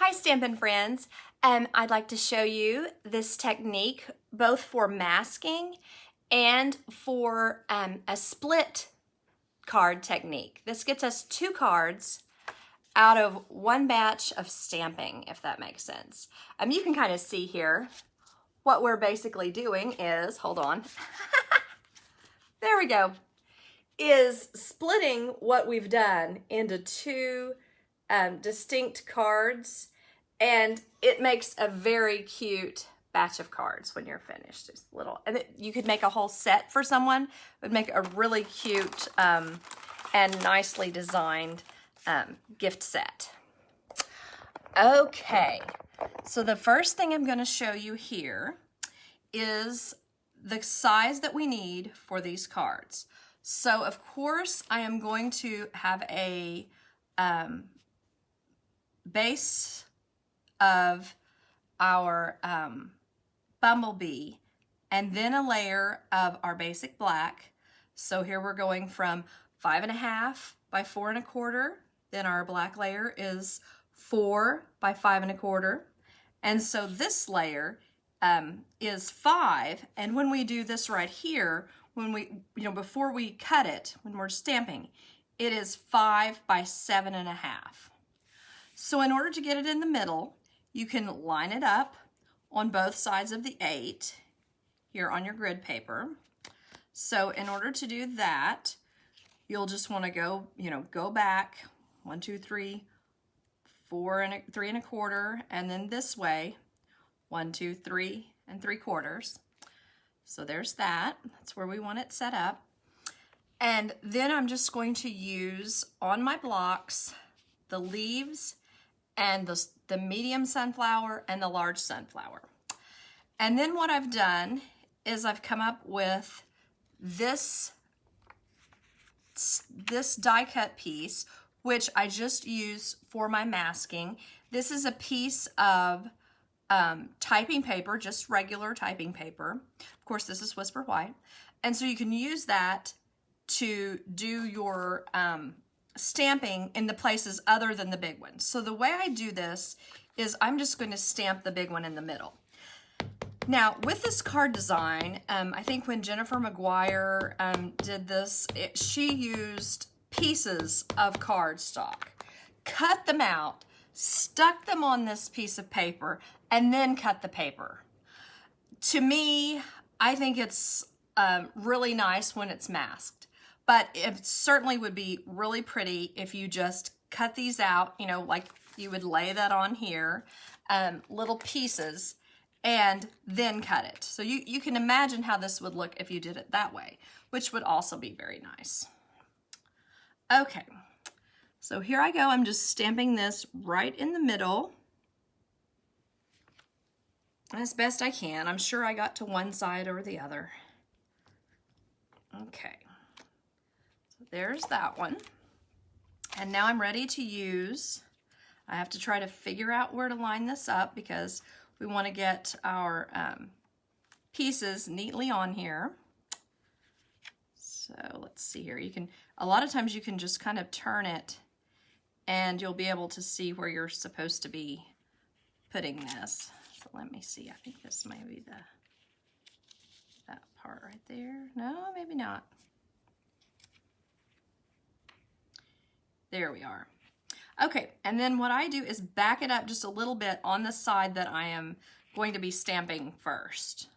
Hi Stampin' friends. I'd like to show you this technique both for masking and for a split card technique. This gets us 2 cards out of 1 batch of stamping, if that makes sense. You can kind of see here what we're basically doing is, hold on, there we go, is splitting what we've done into 2 distinct cards, and it makes a very cute batch of cards when you're finished. Just little, and you could make a whole set for someone. It would make a really cute and nicely designed gift set. Okay, so the first thing I'm going to show you here is the size that we need for these cards. So of course I am going to have a base of our bumblebee and then a layer of our basic black. So here we're going from 5.5 by 4.25. Then our black layer is 4 by 5.25. And so this layer is 5. And when we do this right here, when we, before we cut it, when we're stamping, it is 5 by 7.5. So in order to get it in the middle, you can line it up on both sides of the 8 here on your grid paper. So in order to do that, you'll just want to go, go back 1, 2, 3, 4 and 3.25, and then this way 1, 2, 3 3/4. So there's that. That's where we want it set up. And then I'm just going to use on my blocks the leaves and the medium sunflower and the large sunflower. And then what I've done is I've come up with this die cut piece, which I just use for my masking. This is a piece of typing paper, just regular typing paper. Of course, this is Whisper White. And so you can use that to do your stamping in the places other than the big ones. So the way I do this is I'm just going to stamp the big one in the middle. Now with this card design, I think when Jennifer McGuire did this, she used pieces of cardstock, cut them out, stuck them on this piece of paper, and then cut the paper. To me, I think it's really nice when it's masked. But it certainly would be really pretty if you just cut these out, like you would lay that on here, little pieces, and then cut it. So you can imagine how this would look if you did it that way, which would also be very nice. Okay, so here I go. I'm just stamping this right in the middle as best I can. I'm sure I got to one side or the other. Okay. There's that one. And now I'm ready to use, I have to try to figure out where to line this up because we want to get our pieces neatly on here. So let's see here. You can, a lot of times you can just kind of turn it and you'll be able to see where you're supposed to be putting this. So let me see. I think this might be that part right there. No, maybe not. There we are. Okay, and then what I do is back it up just a little bit on the side that I am going to be stamping first.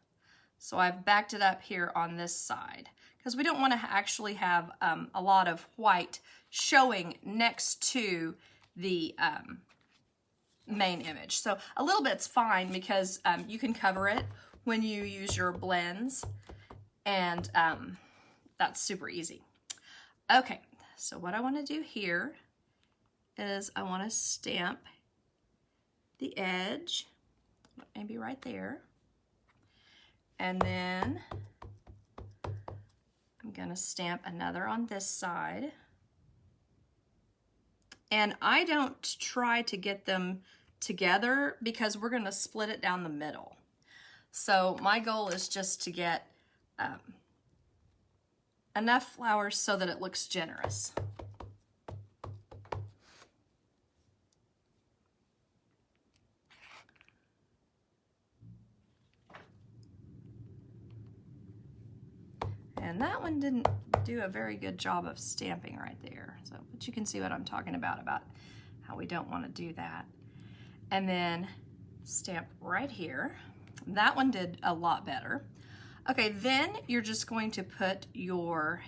So I've backed it up here on this side because we don't want to actually have a lot of white showing next to the main image. So a little bit's fine because you can cover it when you use your blends, and that's super easy. Okay. So what I want to do here is I want to stamp the edge, maybe right there. And then I'm going to stamp another on this side. And I don't try to get them together because we're going to split it down the middle. So my goal is just to get enough flowers so that it looks generous. And that one didn't do a very good job of stamping right there. So, but you can see what I'm talking about how we don't want to do that. And then stamp right here. That one did a lot better. Okay, then you're just going to put your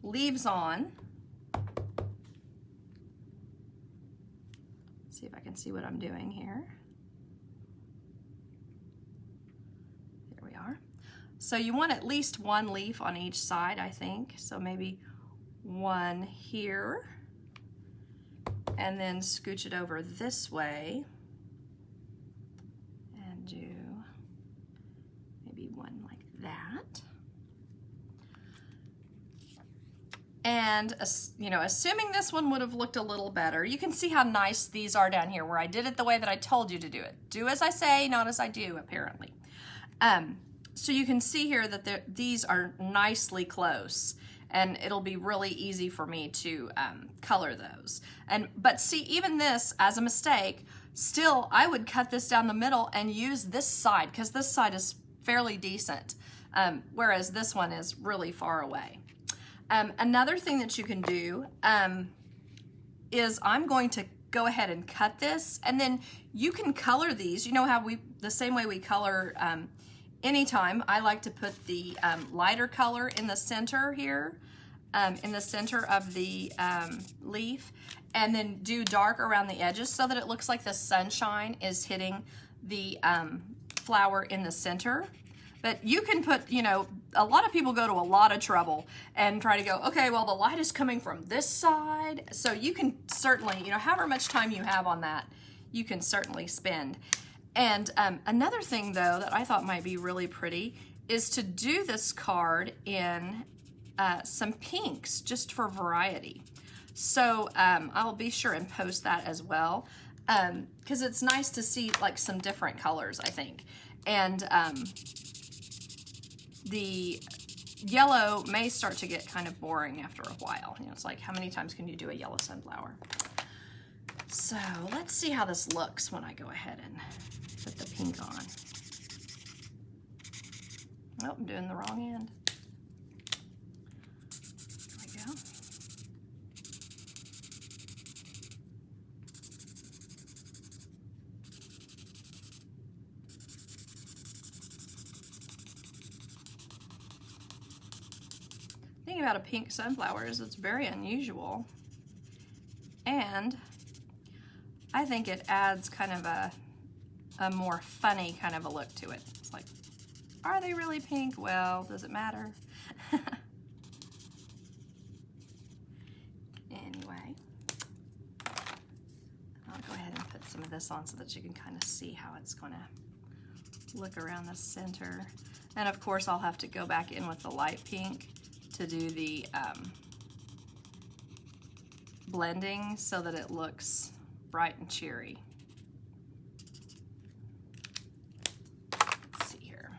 leaves on. See if I can see what I'm doing here. There we are. So you want at least one leaf on each side, I think. So maybe one here, and then scooch it over this way and do maybe one like that. And you know, assuming this one would have looked a little better, you can see how nice these are down here where I did it the way that I told you to do it. Do as I say, not as I do, apparently. So you can see here that these are nicely close, and it'll be really easy for me to color those. But see, even this, as a mistake, still I would cut this down the middle and use this side, because this side is fairly decent, whereas this one is really far away. Another thing that you can do is I'm going to go ahead and cut this, and then you can color these. You know how the same way we color anytime, I like to put the lighter color in the center here, in the center of the leaf, and then do dark around the edges so that it looks like the sunshine is hitting the flower in the center. But you can put, you know, a lot of people go to a lot of trouble and try to go, okay, well, the light is coming from this side. So you can certainly, you know, however much time you have on that, you can certainly spend. And another thing, though, that I thought might be really pretty is to do this card in some pinks, just for variety. So I'll be sure and post that as well, because it's nice to see like some different colors, I think. And the yellow may start to get kind of boring after a while. You know, it's like, how many times can you do a yellow sunflower? So let's see how this looks when I go ahead and put the pink on. Oh, I'm doing the wrong end. There we go. The thing about a pink sunflower is it's very unusual, and I think it adds kind of a more funny kind of a look to it. It's like, are they really pink? Well, does it matter? Anyway, I'll go ahead and put some of this on so that you can kind of see how it's going to look around the center. And of course, I'll have to go back in with the light pink to do the blending so that it looks bright and cheery. Let's see here.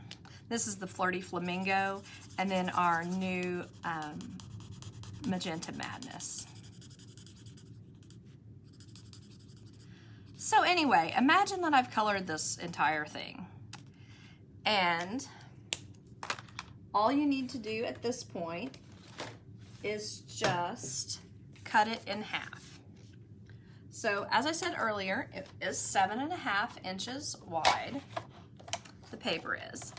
This is the Flirty Flamingo, and then our new Magenta Madness. So anyway, imagine that I've colored this entire thing, and all you need to do at this point is just cut it in half. So as I said earlier, it is 7.5 inches wide, the paper is.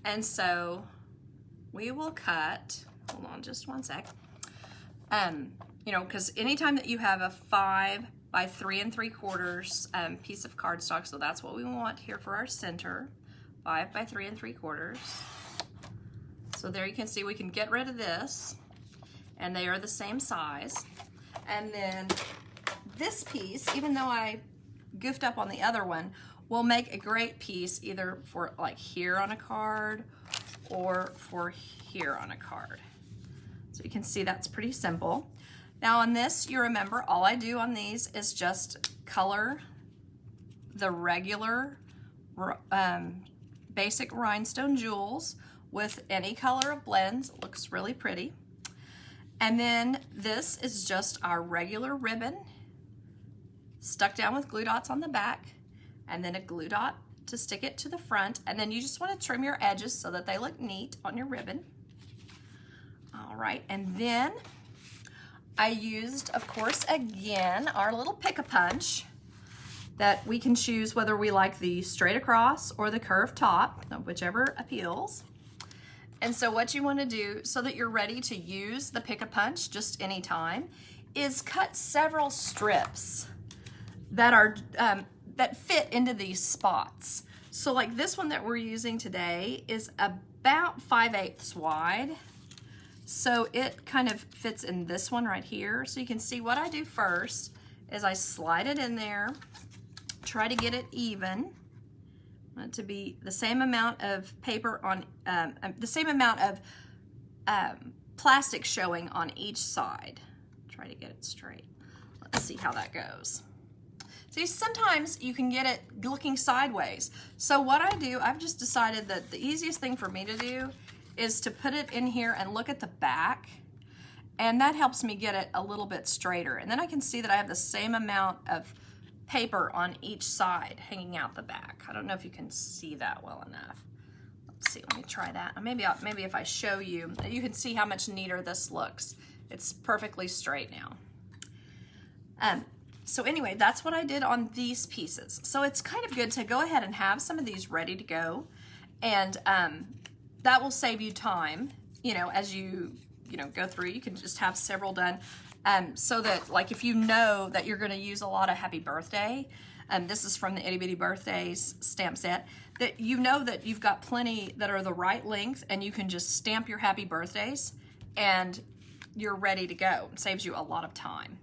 And so we will cut, hold on just one sec. You know, because anytime that you have a 5 by 3 3/4 piece of cardstock, so that's what we want here for our center, 5 by 3 3/4. So there you can see we can get rid of this, and they are the same size. And then this piece, even though I goofed up on the other one, will make a great piece either for like here on a card or for here on a card. So you can see that's pretty simple. Now on this, you remember, all I do on these is just color the regular basic rhinestone jewels with any color of blends. It looks really pretty. And then this is just our regular ribbon stuck down with glue dots on the back, and then a glue dot to stick it to the front. And then you just want to trim your edges so that they look neat on your ribbon. right. And then I used, of course, again, our little pick-a-punch that we can choose whether we like the straight across or the curved top, whichever appeals. And so what you want to do so that you're ready to use the pick-a-punch just anytime is cut several strips that are that fit into these spots. So like this one that we're using today is about 5/8 wide. So it kind of fits in this one right here. So you can see what I do first is I slide it in there, try to get it even. I want it to be the same amount of paper on, the same amount of plastic showing on each side. Try to get it straight. Let's see how that goes. See, sometimes you can get it looking sideways. So what I do, I've just decided that the easiest thing for me to do is to put it in here and look at the back, and that helps me get it a little bit straighter. And then I can see that I have the same amount of paper on each side hanging out the back. I don't know if you can see that well enough. Let's see, let me try that. Maybe if I show you, you can see how much neater this looks. It's perfectly straight now. So anyway, that's what I did on these pieces. So it's kind of good to go ahead and have some of these ready to go, and that will save you time, you know, as you go through. You can just have several done, so that like if you know that you're going to use a lot of happy birthday, this is from the Itty Bitty Birthdays stamp set, that you know that you've got plenty that are the right length, and you can just stamp your happy birthdays and you're ready to go. It saves you a lot of time.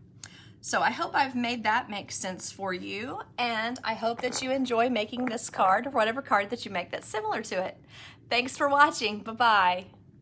So I hope I've made that make sense for you, and I hope that you enjoy making this card or whatever card that you make that's similar to it. Thanks for watching. Bye-bye.